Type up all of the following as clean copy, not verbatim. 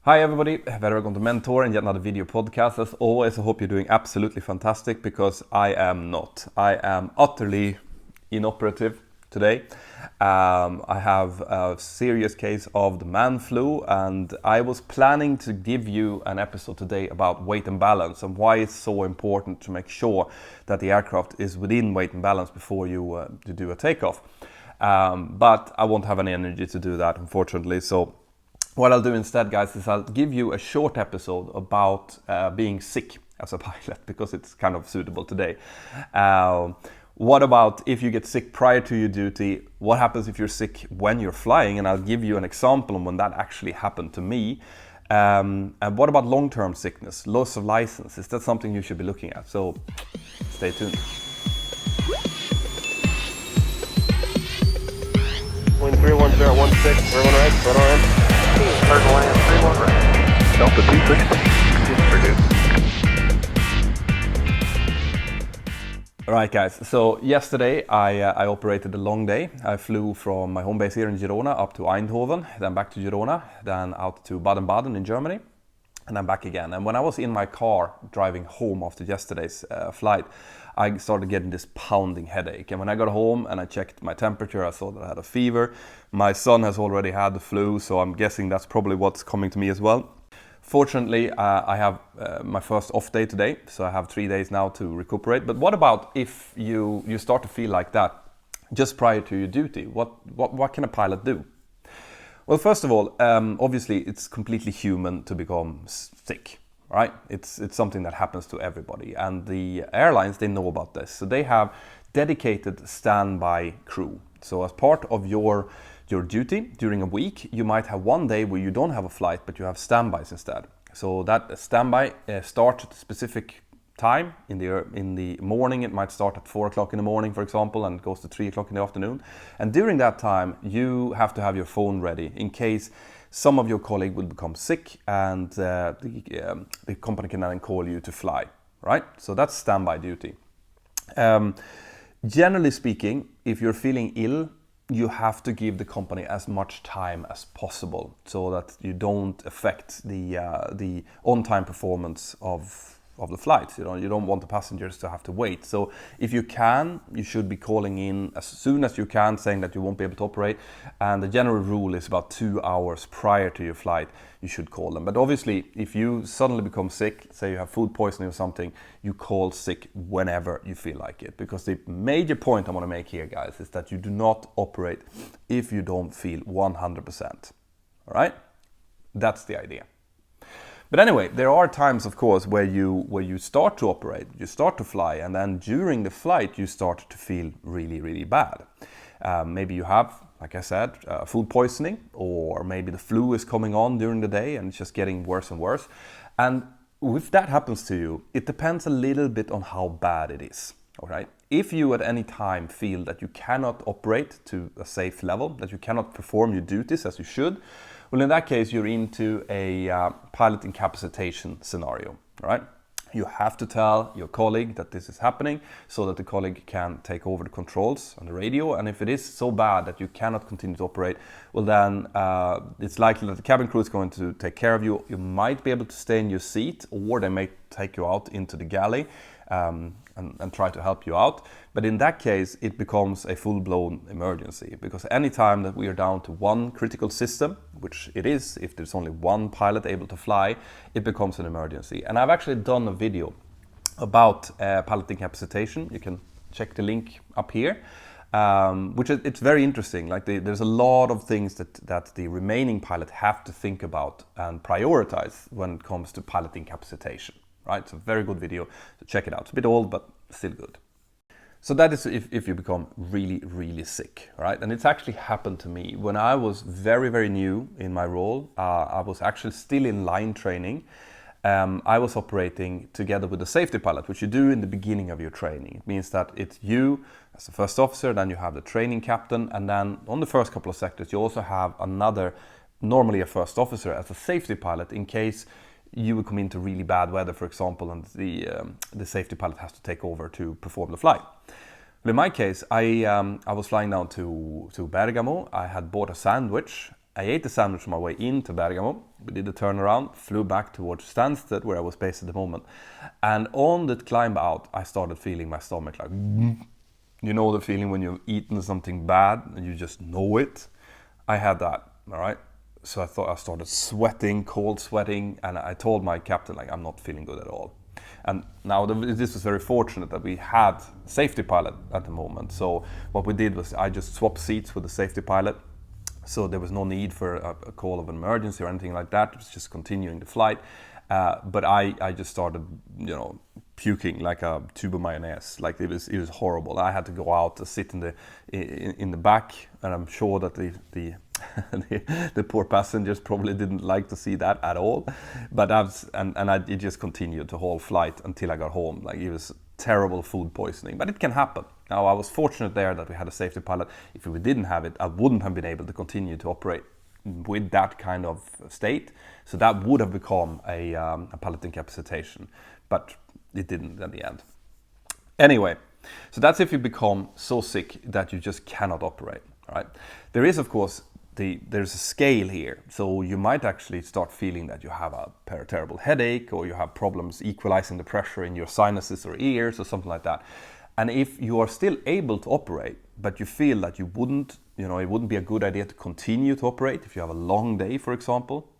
Hi everybody, Maverick Lim Zhi En and yet another video podcast. As always, I hope you're doing absolutely fantastic because I am not. I am utterly inoperative today. I have a serious case of the man flu, and I was planning to give you an episode today about weight and balance and why it's so important to make sure that the aircraft is within weight and balance before you do a takeoff. But I won't have any energy to do that, unfortunately. So what I'll do instead, guys, is I'll give you a short episode about being sick as a pilot because it's kind of suitable today. What about if you get sick prior to your duty? What happens if you're sick when you're flying? And I'll give you an example on when that actually happened to me. And what about long-term sickness, loss of license? Is that something you should be looking at? So stay tuned. Wind 31016, everyone right, front arm. Start to land, 31 right. Delta 260, produced. Alright guys, so yesterday I operated a long day. I flew from my home base here in Girona up to Eindhoven, then back to Girona, then out to Baden-Baden in Germany, and then back again. And when I was in my car driving home after yesterday's flight, I started getting this pounding headache. And when I got home and I checked my temperature, I saw that I had a fever. My son has already had the flu, so I'm guessing that's probably what's coming to me as well. Fortunately, I have my first off day today, so I have 3 days now to recuperate. But what about if you start to feel like that just prior to your duty? What can a pilot do? Well, first of all, obviously it's completely human to become sick, right? It's something that happens to everybody, and the airlines, they know about this. So they have dedicated standby crew. So as part of your duty during a week, you might have one day where you don't have a flight, but you have standbys instead. So that standby starts at a specific time in the morning. It might start at 4 o'clock in the morning, for example, and it goes to 3 o'clock in the afternoon. And during that time, you have to have your phone ready in case some of your colleague will become sick, and the company can then call you to fly, right? So that's standby duty. Generally speaking, if you're feeling ill, you have to give the company as much time as possible so that you don't affect the on-time performance of the flight. You don't want the passengers to have to wait. So if you can, you should be calling in as soon as you can, saying that you won't be able to operate. And the general rule is about 2 hours prior to your flight, you should call them. But obviously, if you suddenly become sick, say you have food poisoning or something, you call sick whenever you feel like it. Because the major point I want to make here, guys, is that you do not operate if you don't feel 100%. All right? That's the idea. But anyway, there are times, of course, where you start to operate, you start to fly, and then during the flight you start to feel really, really bad. Maybe you have, like I said, food poisoning, or maybe the flu is coming on during the day and it's just getting worse and worse. And if that happens to you, it depends a little bit on how bad it is. All right? If you at any time feel that you cannot operate to a safe level, that you cannot perform your duties as you should, well, in that case, you're into a pilot incapacitation scenario, right? You have to tell your colleague that this is happening so that the colleague can take over the controls on the radio. And if it is so bad that you cannot continue to operate, well then it's likely that the cabin crew is going to take care of you. You might be able to stay in your seat, or they may take you out into the galley and try to help you out. But in that case, it becomes a full-blown emergency, because any time that we are down to one critical system, which it is, if there's only one pilot able to fly, it becomes an emergency. And I've actually done a video about pilot incapacitation. You can check the link up here, it's very interesting. Like there's a lot of things that the remaining pilot have to think about and prioritize when it comes to pilot incapacitation. Right, it's a very good video, so check it out. It's a bit old, but still good. So that is if you become really, really sick, right? And it's actually happened to me. When I was very, very new in my role, I was actually still in line training. I was operating together with the safety pilot, which you do in the beginning of your training. It means that it's you as the first officer, then you have the training captain, and then on the first couple of sectors, you also have another, normally a first officer as a safety pilot in case you would come into really bad weather, for example, and the safety pilot has to take over to perform the flight. Well, in my case, I was flying down to Bergamo. I had bought a sandwich I ate the sandwich on my way into Bergamo. We did the turnaround, flew back towards Stansted, where I was based at the moment. And on the climb out, I started feeling my stomach like, you know the feeling when you've eaten something bad and you just know it? I had that, all right? So I started sweating, cold sweating, and I told my captain, like, I'm not feeling good at all. And now this was very fortunate that we had a safety pilot at the moment. So what we did was I just swapped seats with the safety pilot. So there was no need for a call of emergency or anything like that. It was just continuing the flight. But I just started, puking like a tube of mayonnaise. Like it was horrible. I had to go out to sit in the back, and I'm sure that the poor passengers probably didn't like to see that at all. But it just continued the whole flight until I got home. Like it was terrible food poisoning, but it can happen. Now I was fortunate there that we had a safety pilot. If we didn't have it, I wouldn't have been able to continue to operate with that kind of state. So that would have become a pilot incapacitation, but it didn't in the end. Anyway, so that's if you become so sick that you just cannot operate, right? There is, of course, there's a scale here. So you might actually start feeling that you have a terrible headache, or you have problems equalizing the pressure in your sinuses or ears or something like that. And if you are still able to operate, but you feel that it wouldn't be a good idea to continue to operate if you have a long day, for example,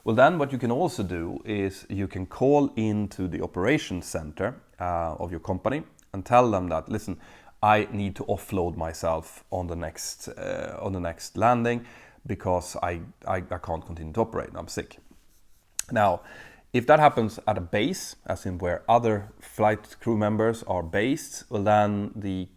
well, then what you can also do is you can call into the operations center of your company and tell them that, listen, I need to offload myself on the next landing because I can't continue to operate. I'm sick. Now, if that happens at a base, as in where other flight crew members are based, well, then the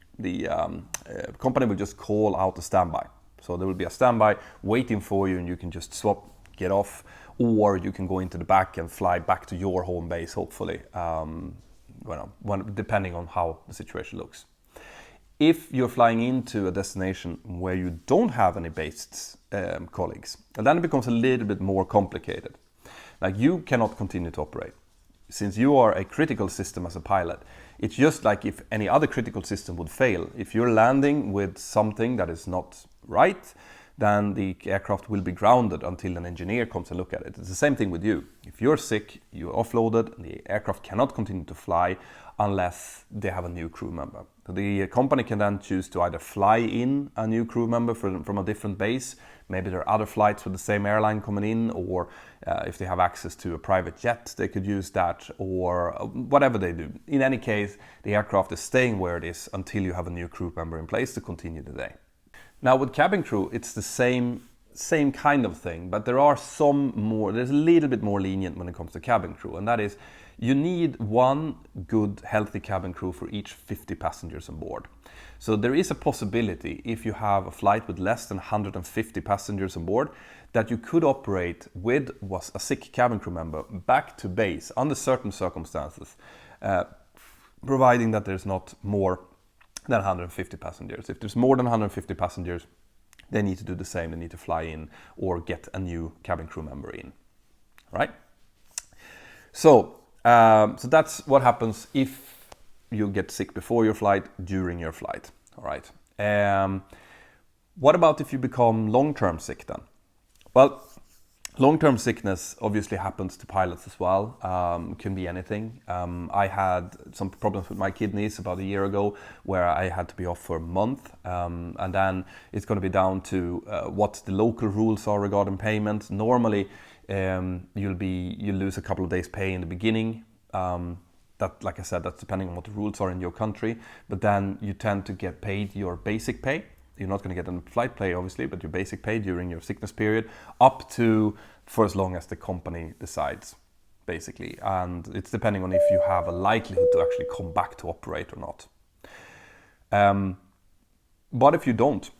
company will just call out a standby. So there will be a standby waiting for you, and you can just swap, get off, or you can go into the back and fly back to your home base, hopefully, depending on how the situation looks. If you're flying into a destination where you don't have any based colleagues, and then it becomes a little bit more complicated. Like, you cannot continue to operate. Since you are a critical system as a pilot, it's just like if any other critical system would fail. If you're landing with something that is not right, then the aircraft will be grounded until an engineer comes and look at it. It's the same thing with you. If you're sick, you're offloaded, and the aircraft cannot continue to fly unless they have a new crew member. So the company can then choose to either fly in a new crew member from a different base. Maybe there are other flights with the same airline coming in, or if they have access to a private jet, they could use that, or whatever they do. In any case, the aircraft is staying where it is until you have a new crew member in place to continue the day. Now with cabin crew, it's the same kind of thing, but there's a little bit more lenient when it comes to cabin crew, and that is you need one good, healthy cabin crew for each 50 passengers on board. So there is a possibility, if you have a flight with less than 150 passengers on board, that you could operate with a sick cabin crew member back to base under certain circumstances, providing that there's not more than 150 passengers. If there's more than 150 passengers, they need to do the same. They need to fly in or get a new cabin crew member in, right? So that's what happens if you get sick before your flight, during your flight, all right? What about if you become long-term sick then? Well, long-term sickness obviously happens to pilots as well. It can be anything. I had some problems with my kidneys about a year ago where I had to be off for a month. And then it's going to be down to what the local rules are regarding payment. Normally, you'll lose a couple of days' pay in the beginning. That, like I said, that's depending on what the rules are in your country. But then you tend to get paid your basic pay. You're not going to get a flight pay, obviously, but your basic pay during your sickness period, up to for as long as the company decides, basically. And it's depending on if you have a likelihood to actually come back to operate or not. What if you don't?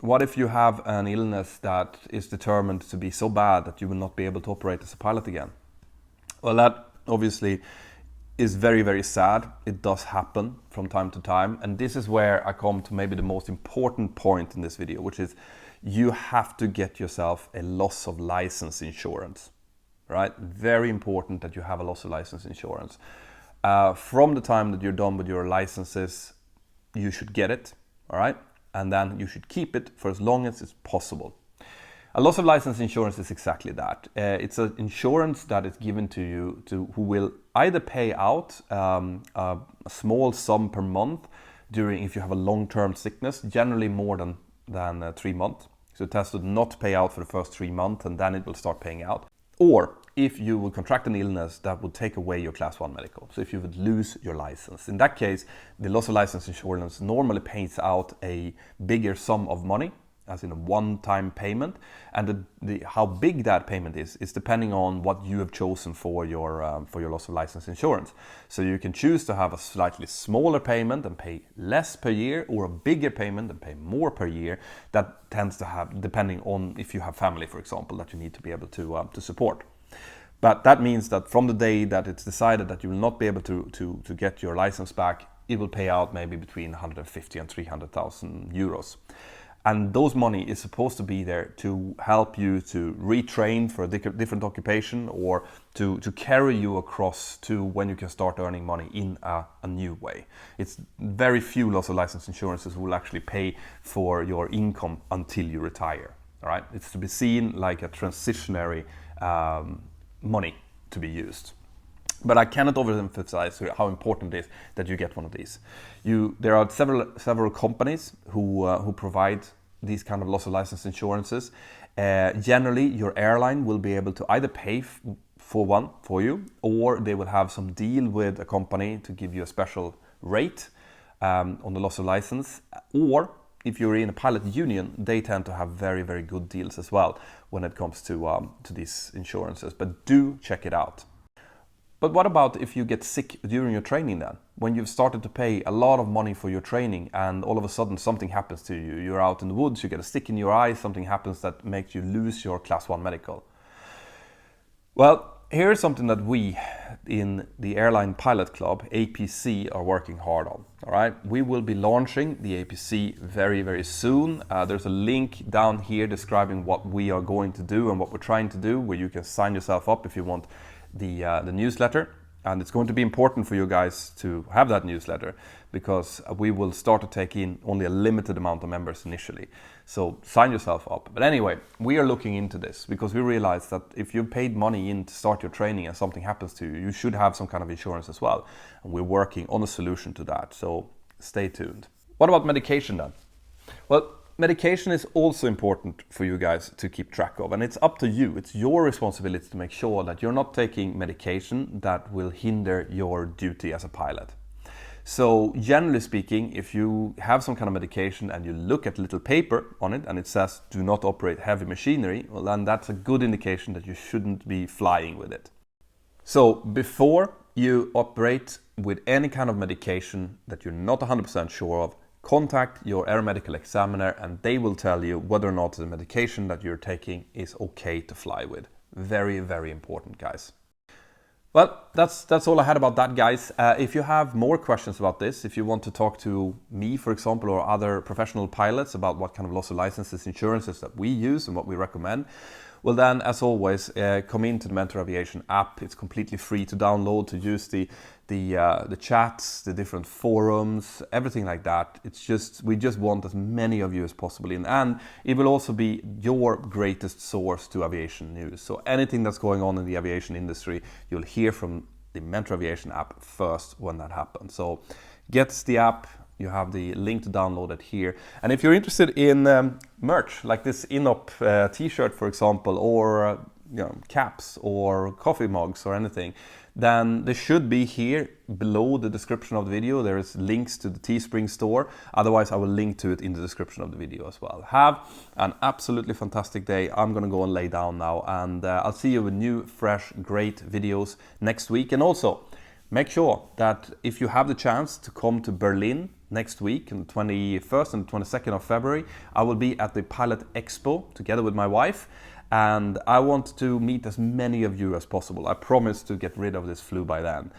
What if you have an illness that is determined to be so bad that you will not be able to operate as a pilot again? Well, that obviously is very, very sad. It does happen from time to time. And this is where I come to maybe the most important point in this video, which is you have to get yourself a loss of license insurance, right? Very important that you have a loss of license insurance. From the time that you're done with your licenses, you should get it, all right? And then you should keep it for as long as it's possible. A loss of license insurance is exactly that. It's an insurance that is given to you who will either pay out a small sum per month if you have a long-term sickness, generally more than 3 months. So it has to not pay out for the first 3 months, and then it will start paying out. Or if you will contract an illness that would take away your Class 1 medical. So if you would lose your license. In that case, the loss of license insurance normally pays out a bigger sum of money, as in a one-time payment. And how big that payment is depending on what you have chosen for your loss of license insurance. So you can choose to have a slightly smaller payment and pay less per year, or a bigger payment and pay more per year. That tends to have, depending on if you have family, for example, that you need to be able to support. But that means that from the day that it's decided that you will not be able to get your license back, it will pay out maybe between 150 and 300,000 euros. And those money is supposed to be there to help you to retrain for a different occupation, or to carry you across to when you can start earning money in a new way. It's very few loss of license insurances will actually pay for your income until you retire. All right, it's to be seen like a transitionary money to be used. But I cannot overemphasize how important it is that you get one of these. There are several companies who provide these kind of loss of license insurances. Generally, your airline will be able to either pay for one for you, or they will have some deal with a company to give you a special rate on the loss of license. Or if you're in a pilot union, they tend to have very, very good deals as well when it comes to these insurances. But do check it out. But what about if you get sick during your training then? When you've started to pay a lot of money for your training and all of a sudden something happens to you. You're out in the woods, you get a stick in your eye, something happens that makes you lose your Class 1 medical. Well, here's something that we in the Airline Pilot Club, APC, are working hard on. All right, we will be launching the APC very, very soon. There's a link down here describing what we are going to do and what we're trying to do, where you can sign yourself up if you want the newsletter. And it's going to be important for you guys to have that newsletter, because we will start to take in only a limited amount of members initially. So sign yourself up. But anyway, we are looking into this because we realize that if you paid money in to start your training and something happens to you, you should have some kind of insurance as well. And we're working on a solution to that. So stay tuned. What about medication then? Well, medication is also important for you guys to keep track of, and it's up to you. It's your responsibility to make sure that you're not taking medication that will hinder your duty as a pilot. So generally speaking, if you have some kind of medication and you look at a little paper on it and it says do not operate heavy machinery, well then that's a good indication that you shouldn't be flying with it. So before you operate with any kind of medication that you're not 100% sure of, contact your aeromedical examiner and they will tell you whether or not the medication that you're taking is okay to fly with. Very, very important, guys. Well, that's all I had about that, guys. If you have more questions about this, if you want to talk to me, for example, or other professional pilots about what kind of loss of licenses insurances that we use and what we recommend, well then, as always, come into the Mentor Aviation app. It's completely free to download, to use the chats, the different forums, everything like that. We just want as many of you as possible in, and it will also be your greatest source to aviation news. So anything that's going on in the aviation industry, you'll hear from the Mentor Aviation app first when that happens. So get the app. You have the link to download it here. And if you're interested in merch, like this INOP t-shirt, for example, or caps or coffee mugs or anything, then they should be here below the description of the video. There is links to the Teespring store. Otherwise, I will link to it in the description of the video as well. Have an absolutely fantastic day. I'm gonna go and lay down now, and I'll see you with new, fresh, great videos next week. And also, make sure that if you have the chance to come to Berlin next week, on the 21st and 22nd of February, I will be at the Pilot-Expo together with my wife, and I want to meet as many of you as possible. I promise to get rid of this flu by then.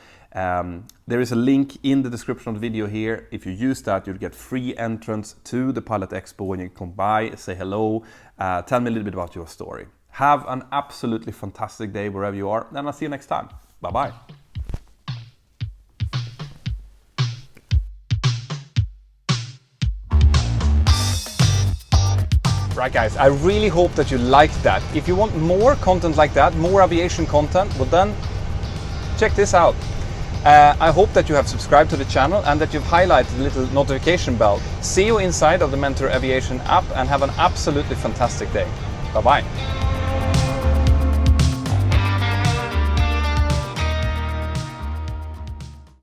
There is a link in the description of the video here. If you use that, you'll get free entrance to the Pilot-Expo when you come by, say hello, tell me a little bit about your story. Have an absolutely fantastic day wherever you are, and I'll see you next time. Bye-bye. Alright guys, I really hope that you liked that. If you want more content like that, more aviation content, well then check this out. I hope that you have subscribed to the channel and that you've highlighted the little notification bell. See you inside of the Mentor Aviation app and have an absolutely fantastic day. Bye bye.